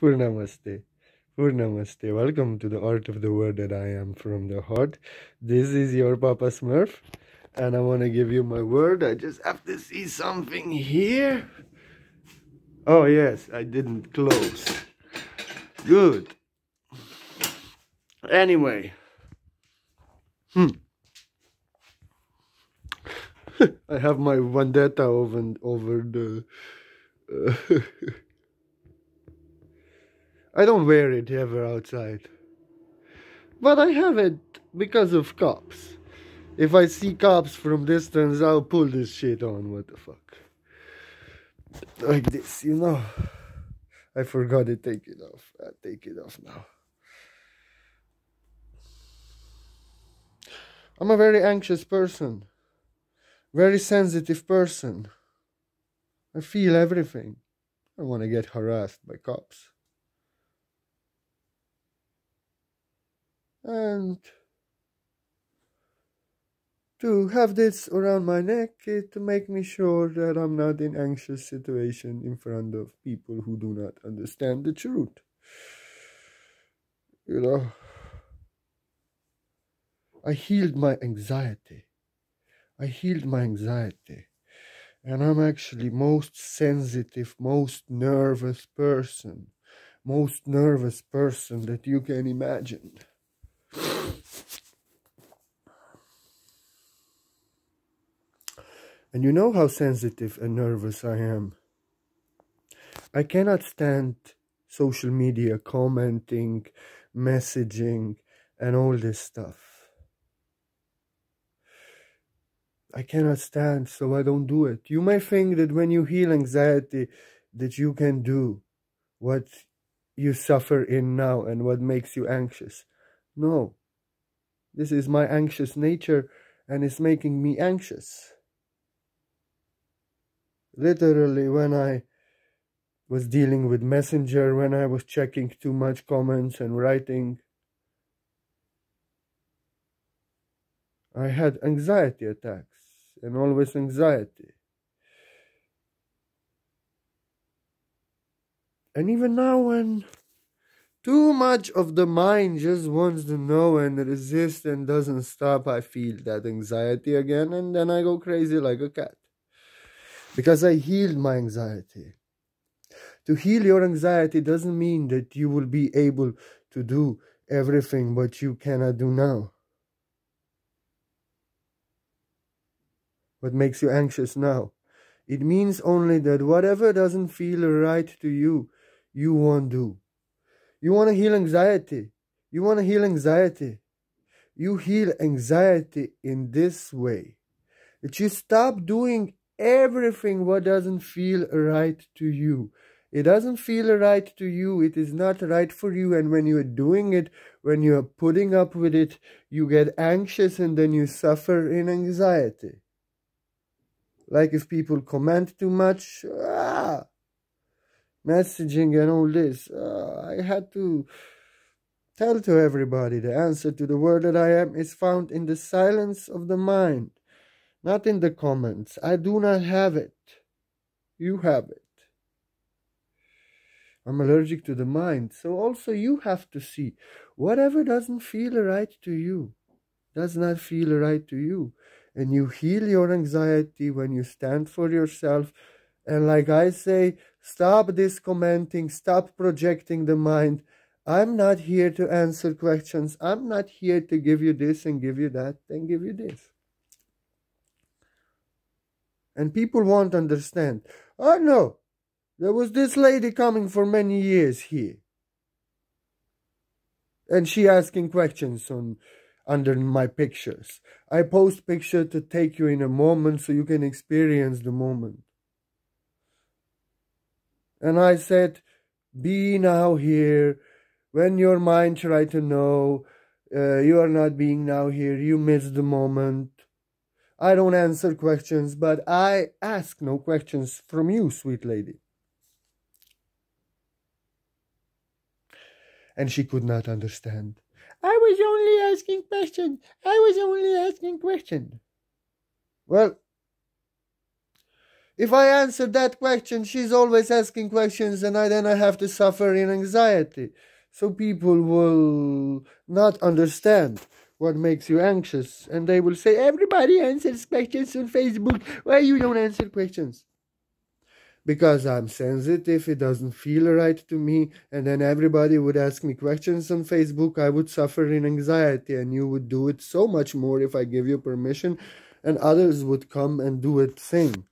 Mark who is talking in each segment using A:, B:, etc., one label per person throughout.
A: Purnamaste. Purnamaste. Welcome to the art of the word that I am from the heart. This is your Papa Smurf, and I want to give you my word. I just have to see something here. Oh, yes, I didn't close. Good. Anyway. I have my vendetta over the. I don't wear it ever outside. But I have it because of cops. If I see cops from distance, I'll pull this shit on. What the fuck? Like this, you know. I forgot to take it off. I'll take it off now. I'm a very anxious person. Very sensitive person. I feel everything. I want to get harassed by cops. And to have this around my neck to make me sure that I'm not in anxious situation in front of people who do not understand the truth. You know, I healed my anxiety. And I'm actually most sensitive, most nervous person that you can imagine. And you know how sensitive and nervous I am. I cannot stand social media commenting, messaging, and all this stuff. I cannot stand, so I don't do it. You may think that when you heal anxiety, that you can do what you suffer in now and what makes you anxious. No. This is my anxious nature, and it's making me anxious. Literally, when I was dealing with Messenger, when I was checking too much comments and writing, I had anxiety attacks, and always anxiety. And even now, when too much of the mind just wants to know and resist and doesn't stop, I feel that anxiety again, and then I go crazy like a cat. Because I healed my anxiety. To heal your anxiety doesn't mean that you will be able to do everything what you cannot do now. What makes you anxious now? It means only that whatever doesn't feel right to you, you won't do. You want to heal anxiety. You heal anxiety in this way. That you stop doing everything what doesn't feel right to you. It doesn't feel right to you. It is not right for you. And when you are doing it, when you are putting up with it, you get anxious and then you suffer in anxiety. Like if people comment too much, messaging and all this. I had to tell to everybody the answer to the word that I am is found in the silence of the mind, not in the comments. I do not have it. You have it. I'm allergic to the mind. So also you have to see whatever doesn't feel right to you, does not feel right to you. And you heal your anxiety when you stand for yourself. And like I say, stop this commenting, stop projecting the mind. I'm not here to answer questions. I'm not here to give you this and give you that and give you this. And people won't understand. Oh no, there was this lady coming for many years here. And she asking questions under my pictures. I post picture to take you in a moment so you can experience the moment. And I said, be now here. When your mind try to know, you are not being now here. You miss the moment. I don't answer questions, but I ask no questions from you, sweet lady. And she could not understand. I was only asking questions. Well, If I answer that question, she's always asking questions, and then I have to suffer in anxiety. So people will not understand what makes you anxious, and they will say, everybody answers questions on Facebook. Why you don't answer questions? Because I'm sensitive, it doesn't feel right to me, and then everybody would ask me questions on Facebook. I would suffer in anxiety, and you would do it so much more if I give you permission, and others would come and do it same.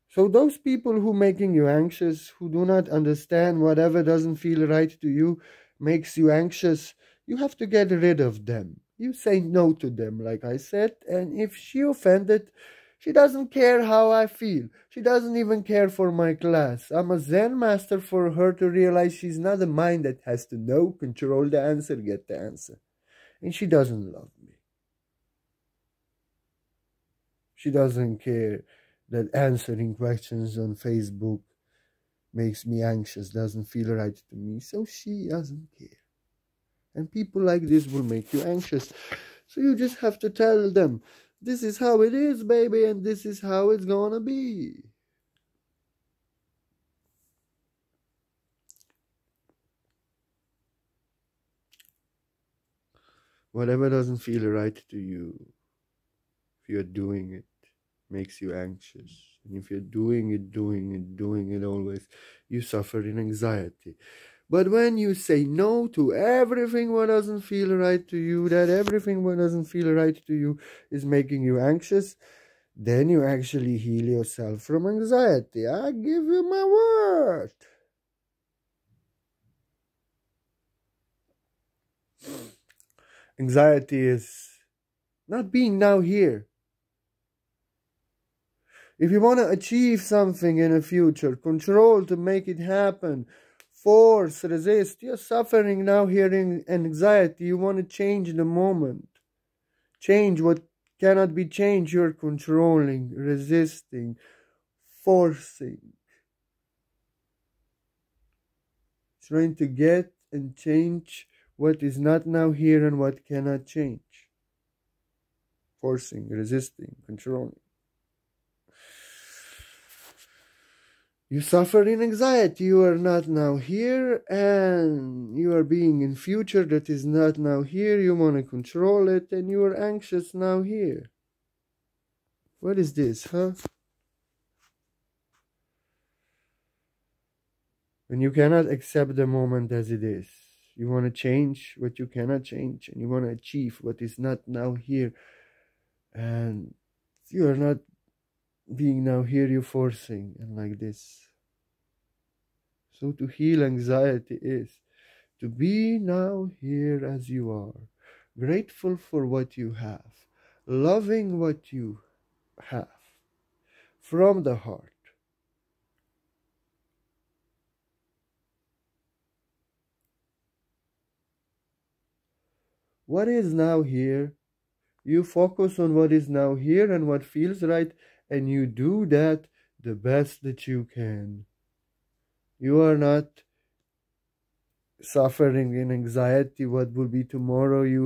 A: So those people who making you anxious, who do not understand whatever doesn't feel right to you, makes you anxious, you have to get rid of them. You say no to them, like I said, and if she offended, she doesn't care how I feel. She doesn't even care for my class. I'm a Zen master for her to realize she's not a mind that has to know, control the answer, get the answer. And she doesn't love me. She doesn't care that answering questions on Facebook makes me anxious, doesn't feel right to me, so she doesn't care. And people like this will make you anxious. So you just have to tell them, this is how it is, baby, and this is how it's gonna be. Whatever doesn't feel right to you, if you're doing it, makes you anxious. And if you're doing it always, you suffer in anxiety. But when you say no to everything what doesn't feel right to you, that everything what doesn't feel right to you is making you anxious, then you actually heal yourself from anxiety. I give you my word. Anxiety is not being now here. If you want to achieve something in the future, control to make it happen, force, resist, you're suffering now here in anxiety. You want to change the moment. Change what cannot be changed. You're controlling, resisting, forcing. Trying to get and change what is not now here and what cannot change. Forcing, resisting, controlling. You suffer in anxiety. You are not now here, and you are being in future that is not now here. You want to control it, and you are anxious now here. What is this, huh? When you cannot accept the moment as it is. You want to change what you cannot change, and you want to achieve what is not now here. And you are not being now here, you're forcing, and like this. So to heal anxiety is to be now here as you are, grateful for what you have, loving what you have, from the heart. What is now here? You focus on what is now here and what feels right, and you do that the best that you can. You are not suffering in anxiety. What will be tomorrow? You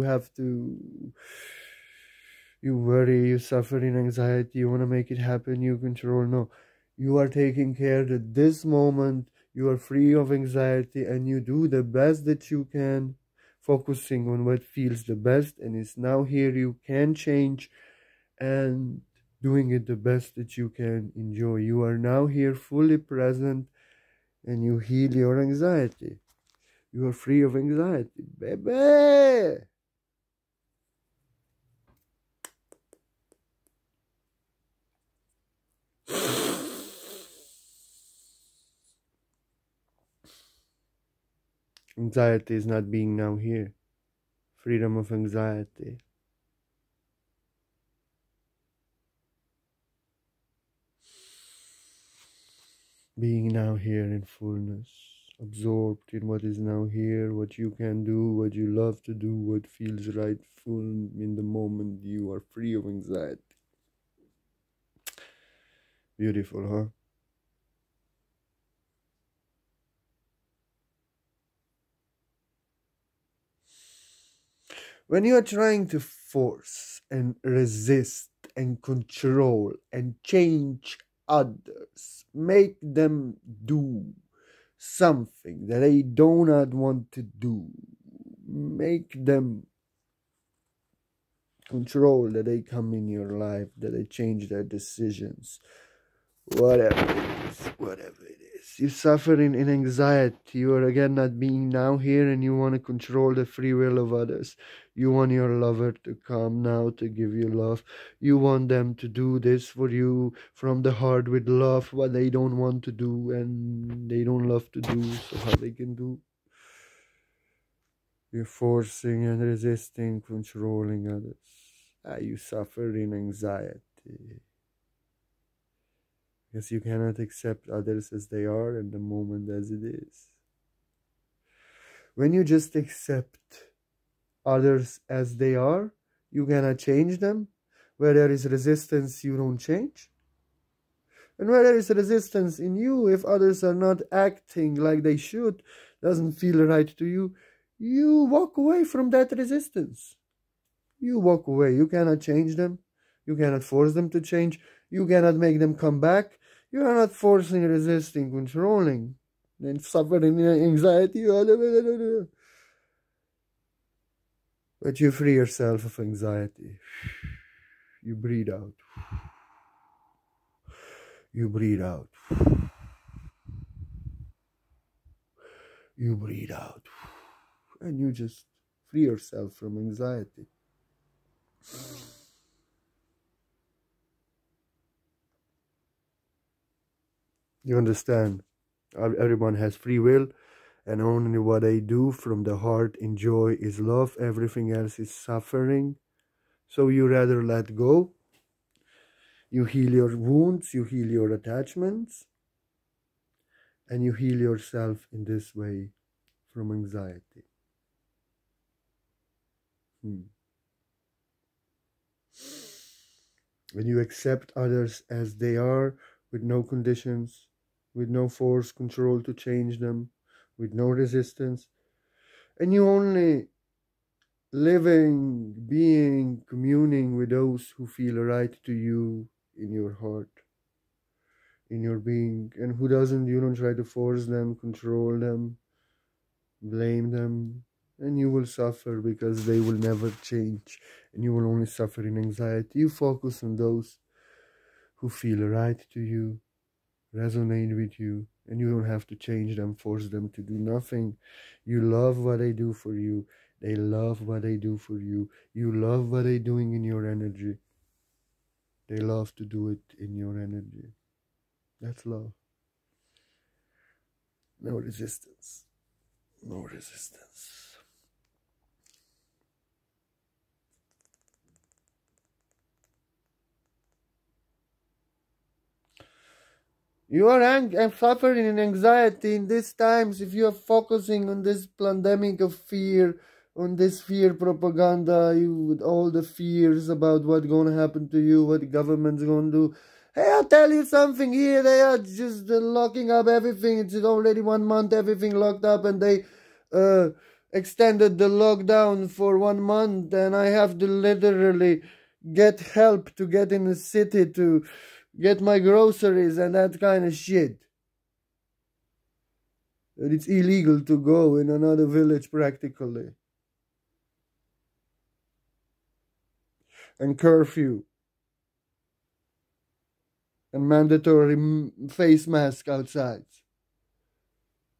A: worry, you suffer in anxiety, you want to make it happen, you control. No, you are taking care that this moment you are free of anxiety, and you do the best that you can, focusing on what feels the best and is now here. You can change, and doing it the best that you can. Enjoy. You are now here, fully present, and you heal your anxiety. You are free of anxiety, baby. Anxiety is not being now here. Freedom of anxiety. Being now here in fullness, absorbed in what is now here, what you can do, what you love to do, what feels right, full in the moment. You are free of anxiety. Beautiful, huh? When you are trying to force and resist and control and change others. Make them do something that they do not want to do. Make them control, that they come in your life, that they change their decisions. Whatever it is, whatever it is. You suffer in anxiety. You are again not being now here, and you want to control the free will of others. You want your lover to come now to give you love. You want them to do this for you from the heart with love, what they don't want to do and they don't love to do, so how they can do. You're forcing and resisting, controlling others. You suffer in anxiety. Because you cannot accept others as they are and the moment as it is. When you just accept others as they are, you cannot change them. Where there is resistance, you don't change. And where there is resistance in you, if others are not acting like they should, doesn't feel right to you, you walk away from that resistance. You walk away. You cannot change them. You cannot force them to change. You cannot make them come back. You are not forcing, resisting, controlling, and suffering anxiety. But you free yourself of anxiety. You breathe out. You breathe out. You breathe out. And you just free yourself from anxiety. You understand? Everyone has free will, and only what they do from the heart in joy is love. Everything else is suffering. So you rather let go. You heal your wounds, you heal your attachments, and you heal yourself in this way from anxiety. When you accept others as they are, with no conditions, with no force, control to change them, with no resistance, and you only living, being, communing with those who feel right to you in your heart, in your being, and who doesn't, you don't try to force them, control them, blame them, and you will suffer because they will never change, and you will only suffer in anxiety. You focus on those who feel right to you, resonate with you, and you don't have to change them, force them to do nothing. You love what they do for you. They love what they do for you. You love what they're doing in your energy. They love to do it in your energy. That's love. No resistance. No resistance. You are suffering in anxiety in these times if you are focusing on this pandemic of fear, on this fear propaganda, with all the fears about what's going to happen to you, what the government's going to do. Hey, I'll tell you something here. They are just locking up everything. It's already 1 month, everything locked up, and they extended the lockdown for 1 month, and I have to literally get help to get in the city to get my groceries and that kind of shit. And it's illegal to go in another village practically. And curfew. And mandatory face mask outside.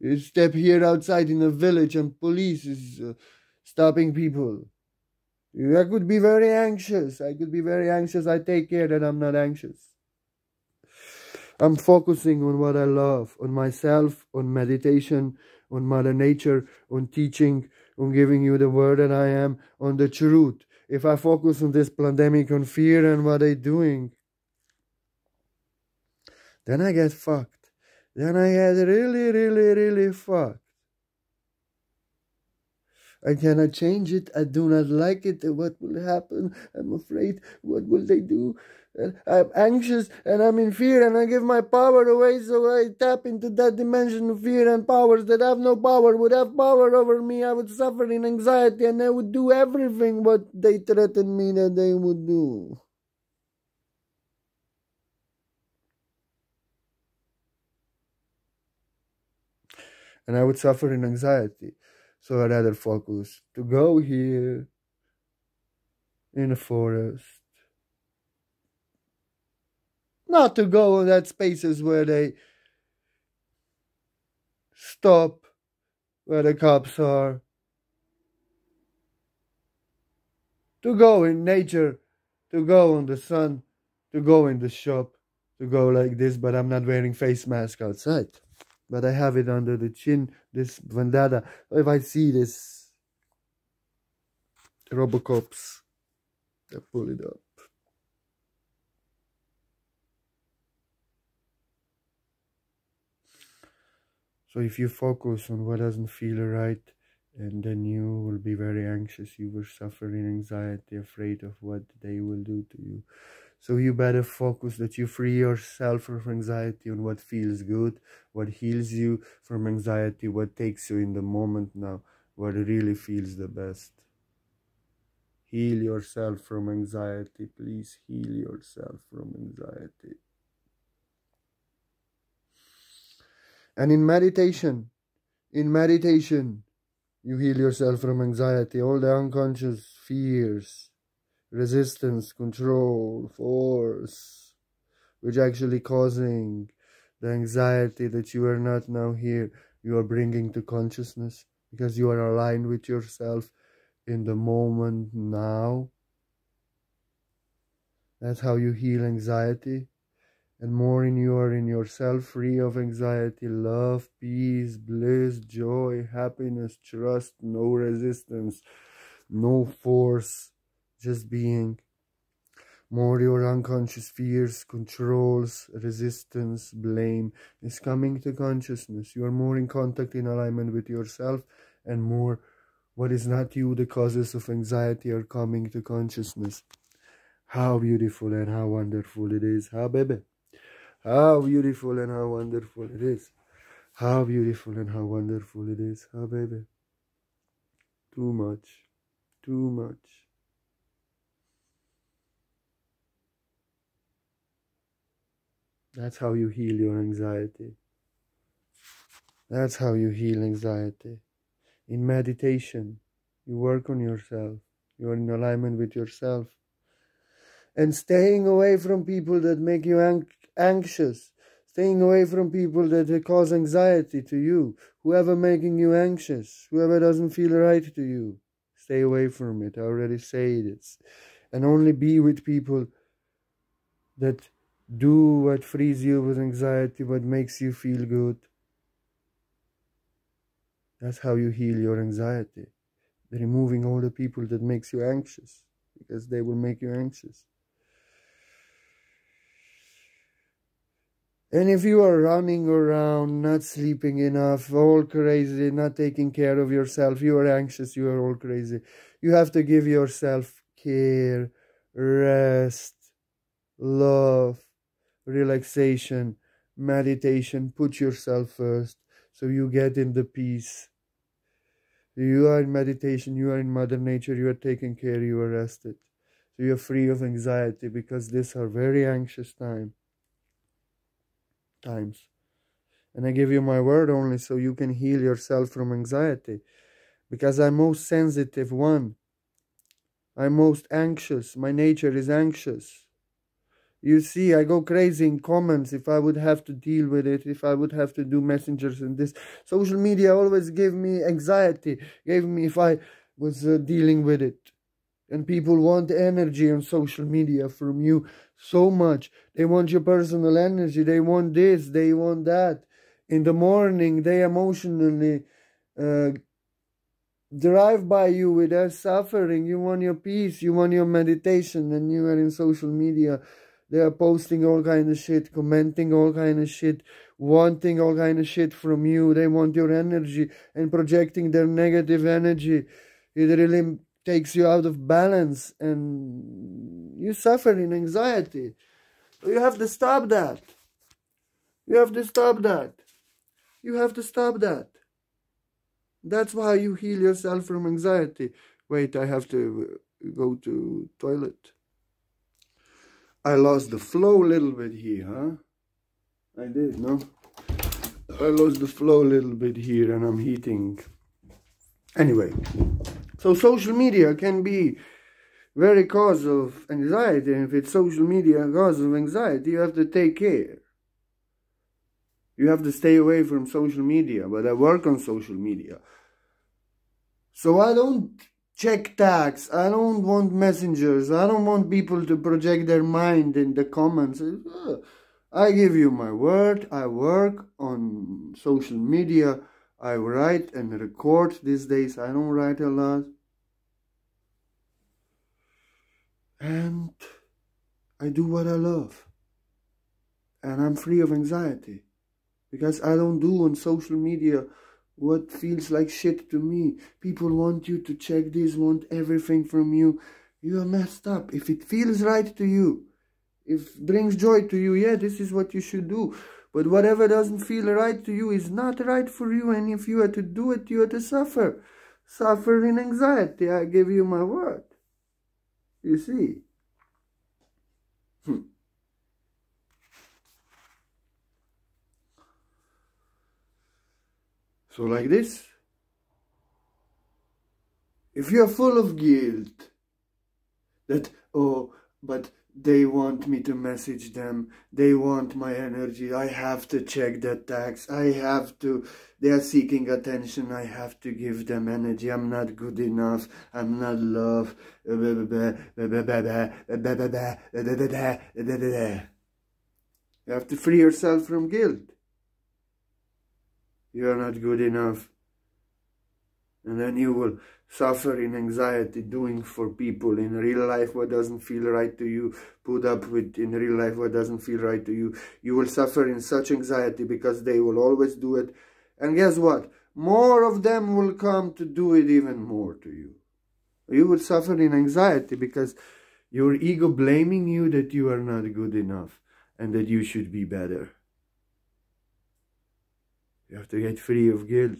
A: You step here outside in a village and police is stopping people. I could be very anxious. I take care that I'm not anxious. I'm focusing on what I love, on myself, on meditation, on Mother Nature, on teaching, on giving you the word that I am, on the truth. If I focus on this pandemic, on fear and what they're doing, then I get fucked. Then I get really, really, really fucked. I cannot change it. I do not like it. What will happen? I'm afraid. What will they do? I'm anxious and I'm in fear and I give my power away, so I tap into that dimension of fear, and powers that have no power would have power over me. I would suffer in anxiety and I would do everything what they threatened me that they would do. and I would suffer in anxiety. So I'd rather focus to go here in the forest, not to go in that spaces where they stop, where the cops are, to go in nature, to go in the sun, to go in the shop, to go like this, but I'm not wearing face mask outside. But I have it under the chin, this vendetta. If I see this Robocops, I pull it up. So if you focus on what doesn't feel right, and then you will be very anxious, you will suffer in anxiety, afraid of what they will do to you. So you better focus that you free yourself from anxiety on what feels good, what heals you from anxiety, what takes you in the moment now, what really feels the best. Heal yourself from anxiety, please heal yourself from anxiety. And in meditation, you heal yourself from anxiety, all the unconscious fears, resistance, control, force, which actually causing the anxiety that you are not now here, you are bringing to consciousness because you are aligned with yourself in the moment now. That's how you heal anxiety. And more you are in yourself, free of anxiety, love, peace, bliss, joy, happiness, trust, no resistance, no force, just being. More your unconscious fears, controls, resistance, blame is coming to consciousness. You are more in contact, in alignment with yourself, and more what is not you, the causes of anxiety, are coming to consciousness. How beautiful and how wonderful it is, huh, baby? How beautiful and how wonderful it is. How beautiful and how wonderful it is, huh, baby? Too much. Too much. That's how you heal your anxiety. That's how you heal anxiety. In meditation, you work on yourself. You are in alignment with yourself. And staying away from people that make you anxious. Staying away from people that cause anxiety to you. Whoever making you anxious. Whoever doesn't feel right to you. Stay away from it. I already say this. And only be with people that do what frees you with anxiety, what makes you feel good. That's how you heal your anxiety. Removing all the people that makes you anxious. Because they will make you anxious. And if you are running around, not sleeping enough, all crazy, not taking care of yourself, you are anxious, you are all crazy. You have to give yourself care, rest, love, relaxation, meditation. Put yourself first so you get in the peace. You are in meditation, you are in Mother Nature, you are taking care, you are rested. So you are free of anxiety because these are very anxious times. And I give you my word only so you can heal yourself from anxiety. Because I'm most sensitive one. I'm most anxious. My nature is anxious. You see, I go crazy in comments if I would have to deal with it, if I would have to do messengers and this. Social media always gave me anxiety, gave me if I was dealing with it. And people want energy on social media from you so much. They want your personal energy. They want this. They want that. In the morning, they emotionally drive by you with their suffering. You want your peace. You want your meditation. And you are in social media. They are posting all kind of shit, commenting all kind of shit, wanting all kind of shit from you. They want your energy and projecting their negative energy. It really takes you out of balance and you suffer in anxiety. So you have to stop that. You have to stop that. You have to stop that. That's why you heal yourself from anxiety. Wait, I have to go to toilet. I lost the flow a little bit here, huh? I did, no? I lost the flow a little bit here and I'm heating. Anyway, so social media can be very cause of anxiety, and if it's social media cause of anxiety, you have to take care. You have to stay away from social media, but I work on social media. So I don't check tags, I don't want messengers, I don't want people to project their mind in the comments. I give you my word, I work on social media, I write and record these days, I don't write a lot. And I do what I love. And I'm free of anxiety. Because I don't do on social media what feels like shit to me. People want you to check this, want everything from you. You are messed up. If it feels right to you, if it brings joy to you, yeah, this is what you should do. But whatever doesn't feel right to you is not right for you. And if you are to do it, you are to suffer. Suffer in anxiety. I give you my word. You see. So like this, if you're full of guilt, that, oh, but they want me to message them, they want my energy, I have to check the tags, I have to, they are seeking attention, I have to give them energy, I'm not good enough, I'm not love, you have to free yourself from guilt. You are not good enough. And then you will suffer in anxiety doing for people in real life what doesn't feel right to you, put up with in real life what doesn't feel right to you. You will suffer in such anxiety because they will always do it. And guess what? More of them will come to do it even more to you. You will suffer in anxiety because your ego blaming you that you are not good enough and that you should be better. You have to get free of guilt.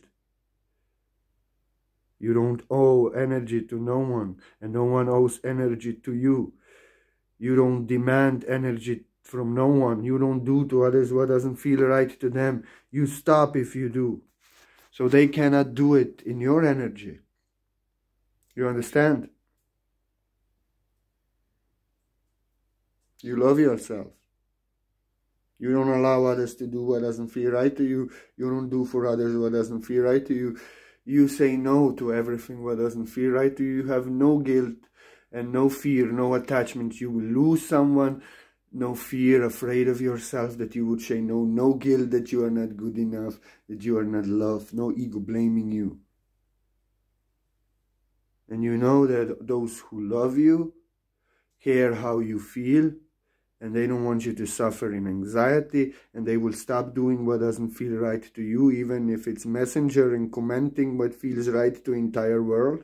A: You don't owe energy to no one, and no one owes energy to you. You don't demand energy from no one. You don't do to others what doesn't feel right to them. You stop if you do. So they cannot do it in your energy. You understand? You love yourself. You don't allow others to do what doesn't feel right to you. You don't do for others what doesn't feel right to you. You say no to everything what doesn't feel right to you. You have no guilt and no fear, no attachment. You will lose someone, no fear, afraid of yourself that you would say no. No guilt that you are not good enough, that you are not loved. No ego blaming you. And you know that those who love you care how you feel, and they don't want you to suffer in anxiety, and they will stop doing what doesn't feel right to you, even if it's messenger and commenting what feels right to the entire world,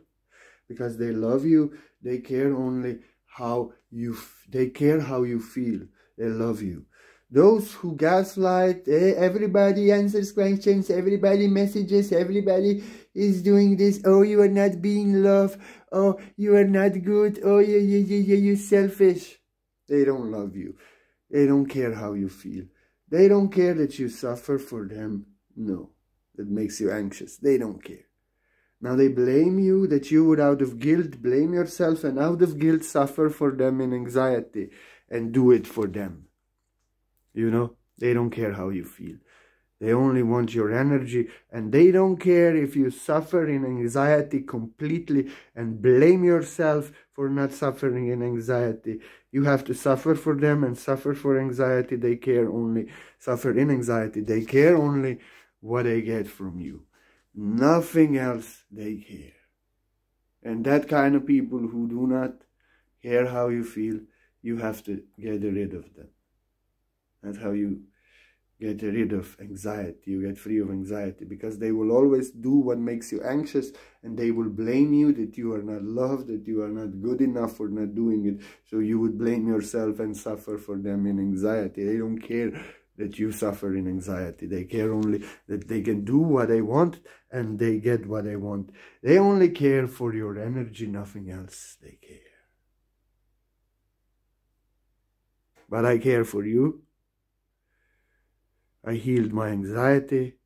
A: because they love you. They care only how you feel. They love you. Those who gaslight, everybody answers questions, everybody messages, everybody is doing this, oh, you are not being loved, oh, you are not good, oh, yeah, you're selfish. They don't love you. They don't care how you feel. They don't care that you suffer for them. No, that makes you anxious. They don't care. Now they blame you that you would out of guilt blame yourself and out of guilt suffer for them in anxiety and do it for them. You know, they don't care how you feel. They only want your energy, and they don't care if you suffer in anxiety completely and blame yourself for not suffering in anxiety. You have to suffer for them and suffer for anxiety. They care only, suffer in anxiety. They care only what they get from you. Nothing else they care. And that kind of people who do not care how you feel, you have to get rid of them. That's how you get rid of anxiety. You get free of anxiety, because they will always do what makes you anxious, and they will blame you that you are not loved, that you are not good enough for not doing it. So you would blame yourself and suffer for them in anxiety. They don't care that you suffer in anxiety. They care only that they can do what they want and they get what they want. They only care for your energy, nothing else they care. But I care for you. I healed my anxiety.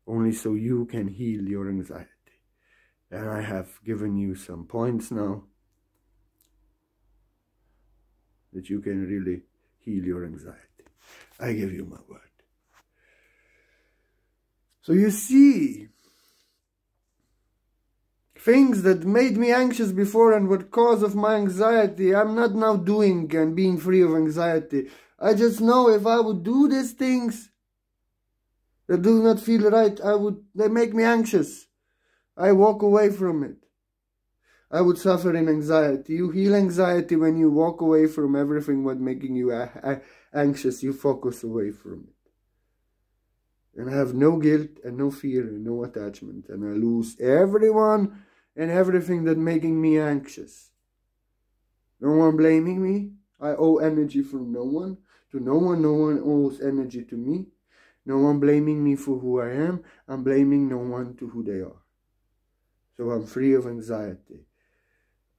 A: only so you can heal your anxiety. And I have given you some points now that you can really heal your anxiety. I give you my word. So you see, things that made me anxious before and were cause of my anxiety, I'm not now doing and being free of anxiety. I just know if I would do these things that do not feel right, they make me anxious. I walk away from it. I would suffer in anxiety. You heal anxiety when you walk away from everything what making you anxious. You focus away from it. And I have no guilt and no fear and no attachment. And I lose everyone and everything that making me anxious. No one blaming me. I owe energy from no one to no one. No one owes energy to me. No one blaming me for who I am. I'm blaming no one to who they are. So I'm free of anxiety.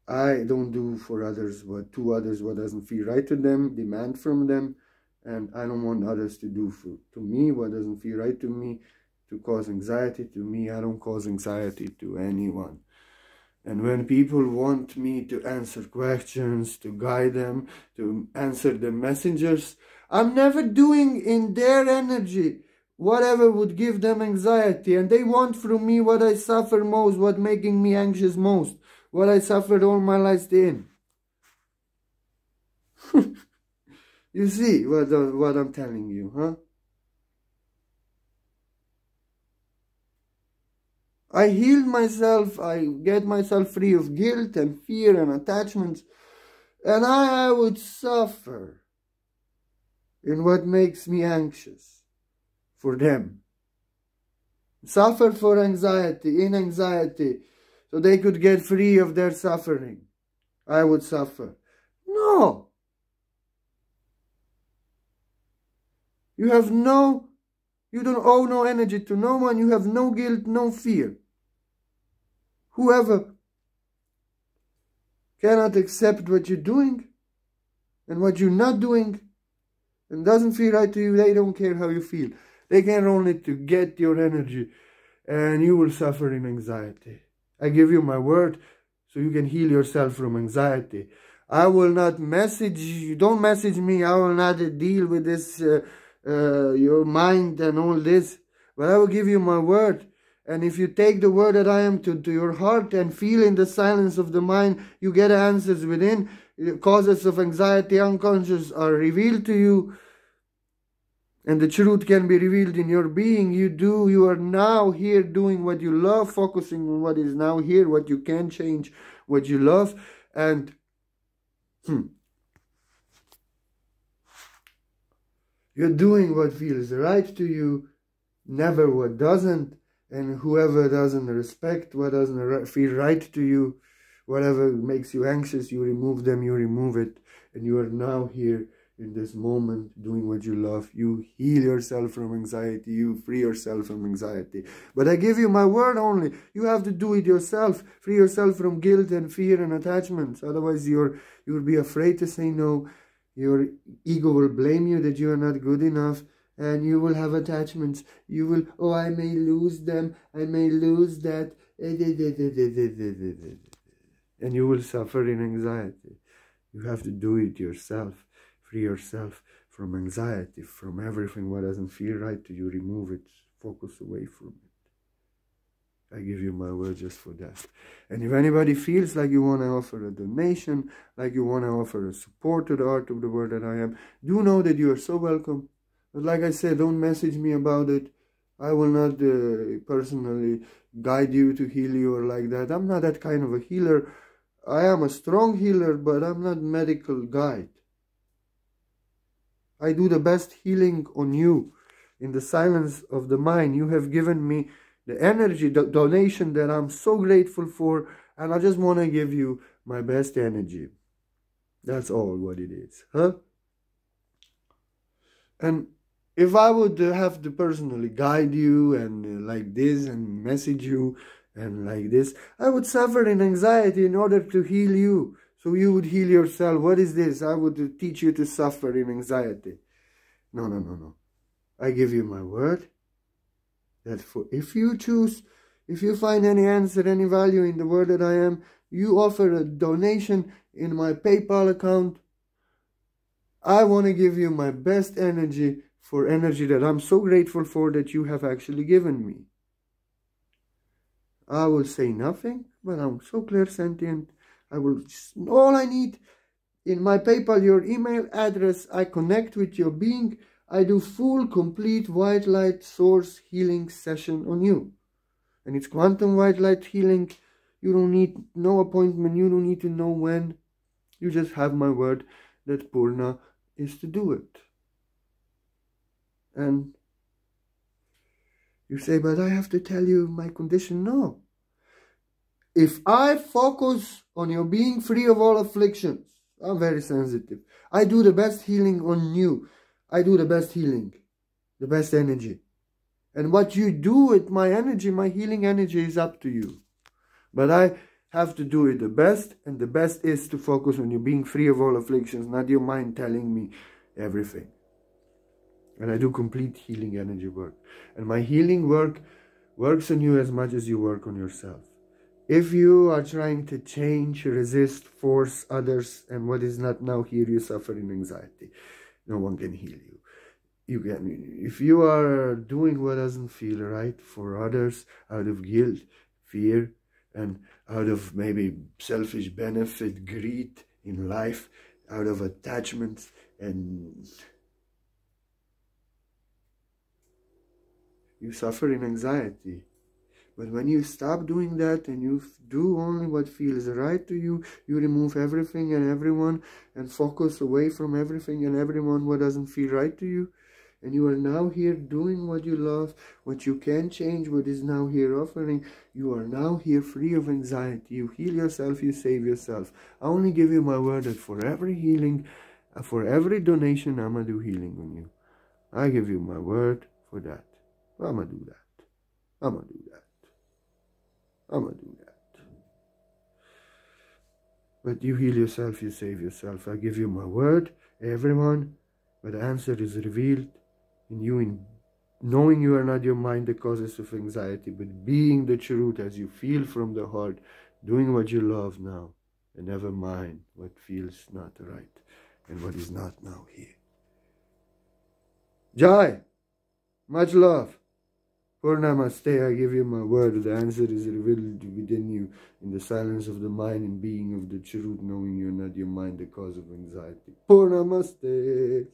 A: I don't do for others what doesn't feel right to them, demand from them, and I don't want others to do to me what doesn't feel right to me, to cause anxiety to me. I don't cause anxiety to anyone. And when people want me to answer questions, to guide them, to answer the messengers, I'm never doing in their energy whatever would give them anxiety. And they want from me what I suffer most, what making me anxious most, what I suffered all my life in. You see what I'm telling you, huh? I heal myself, I get myself free of guilt and fear and attachments, and I would suffer in what makes me anxious for them. Suffer for anxiety, in anxiety, so they could get free of their suffering. I would suffer. No. You don't owe no energy to no one. You have no guilt, no fear. Whoever cannot accept what you're doing and what you're not doing and doesn't feel right to you, they don't care how you feel. They care only to get your energy, and you will suffer in anxiety. I give you my word so you can heal yourself from anxiety. I will not message you. Don't message me. I will not deal with this, your mind and all this. But I will give you my word. And if you take the word that I am to your heart and feel in the silence of the mind, you get answers within. Causes of anxiety, unconscious, are revealed to you. And the truth can be revealed in your being. You are now here doing what you love, focusing on what is now here, what you can change, what you love. And you're doing what feels right to you, never what doesn't. And whoever doesn't respect what doesn't feel right to you, whatever makes you anxious, you remove them, you remove it. And you are now here in this moment doing what you love. You heal yourself from anxiety. You free yourself from anxiety. But I give you my word only. You have to do it yourself. Free yourself from guilt and fear and attachments. Otherwise you will be afraid to say no. Your ego will blame you that you are not good enough. And you will have attachments. You will, oh, I may lose them. I may lose that. And you will suffer in anxiety. You have to do it yourself. Free yourself from anxiety, from everything what doesn't feel right to you. Remove it. Focus away from it. I give you my word just for that. And if anybody feels like you want to offer a donation, like you want to offer a support to the Art of the Word that I am, do know that you are so welcome. But like I said, don't message me about it. I will not personally guide you to heal you or like that. I'm not that kind of a healer. I am a strong healer, but I'm not medical guide. I do the best healing on you in the silence of the mind. You have given me the energy, the donation that I'm so grateful for, and I just want to give you my best energy. That's all what it is, huh? And if I would have to personally guide you and like this and message you and like this, I would suffer in anxiety in order to heal you. So you would heal yourself. What is this? I would teach you to suffer in anxiety. No. I give you my word. that if you choose, if you find any answer, any value in the word that I am, you offer a donation in my PayPal account. I want to give you my best energy, for energy that I'm so grateful for that you have actually given me. I will say nothing, but I'm so clairsentient. I will just, all I need in my PayPal, your email address. I connect with your being. I do full, complete white light source healing session on you. And it's quantum white light healing. You don't need no appointment. You don't need to know when. You just have my word that Purna is to do it. And you say, but I have to tell you my condition. No. If I focus on your being free of all afflictions, I'm very sensitive. I do the best healing on you. I do the best healing, the best energy. And what you do with my energy, my healing energy, is up to you. But I have to do it the best, and the best is to focus on you being free of all afflictions, not your mind telling me everything. And I do complete healing energy work. And my healing work works on you as much as you work on yourself. If you are trying to change, resist, force others, and what is not now here, you suffer in anxiety. No one can heal you. If you are doing what doesn't feel right for others out of guilt, fear, and out of maybe selfish benefit, greed in life, out of attachments, and you suffer in anxiety. But when you stop doing that and you do only what feels right to you, you remove everything and everyone and focus away from everything and everyone what doesn't feel right to you. And you are now here doing what you love, what you can change, what is now here offering. You are now here free of anxiety. You heal yourself, you save yourself. I only give you my word that for every healing, for every donation, I'm going to do healing on you. I give you my word for that. I'm going to do that. I'm going to do that. I'm going to do that. But you heal yourself, you save yourself. I give you my word, everyone. But the answer is revealed in you, in knowing you are not your mind the causes of anxiety, but being the truth as you feel from the heart, doing what you love now, and never mind what feels not right and what is not now here. Jai, much love. Purnamaste, I give you my word. The answer is revealed within you in the silence of the mind and being of the truth, knowing you're not your mind the cause of anxiety. Purnamaste.